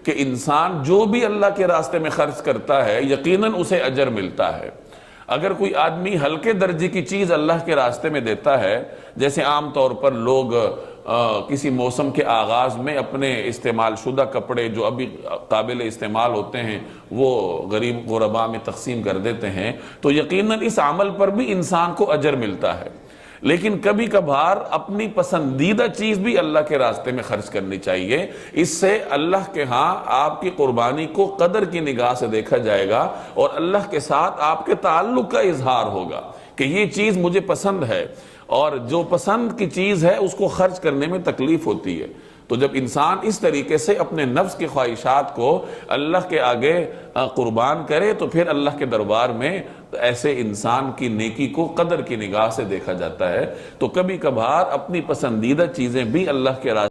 کہ انسان جو بھی اللہ کے راستے میں خرچ کرتا ہے یقیناً اسے اجر ملتا ہے۔ اگر کوئی آدمی ہلکے درجے کی چیز اللہ کے راستے میں دیتا ہے، جیسے عام طور پر لوگ کسی موسم کے آغاز میں اپنے استعمال شدہ کپڑے جو ابھی قابل استعمال ہوتے ہیں وہ غریب غرباء میں تقسیم کر دیتے ہیں، تو یقیناً اس عمل پر بھی انسان کو اجر ملتا ہے۔ لیکن کبھی کبھار اپنی پسندیدہ چیز بھی اللہ کے راستے میں خرچ کرنی چاہیے، اس سے اللہ کے ہاں آپ کی قربانی کو قدر کی نگاہ سے دیکھا جائے گا اور اللہ کے ساتھ آپ کے تعلق کا اظہار ہوگا کہ یہ چیز مجھے پسند ہے، اور جو پسند کی چیز ہے اس کو خرچ کرنے میں تکلیف ہوتی ہے۔ تو جب انسان اس طریقے سے اپنے نفس کی خواہشات کو اللہ کے آگے قربان کرے تو پھر اللہ کے دربار میں ایسے انسان کی نیکی کو قدر کی نگاہ سے دیکھا جاتا ہے۔ تو کبھی کبھار اپنی پسندیدہ چیزیں بھی اللہ کے راستے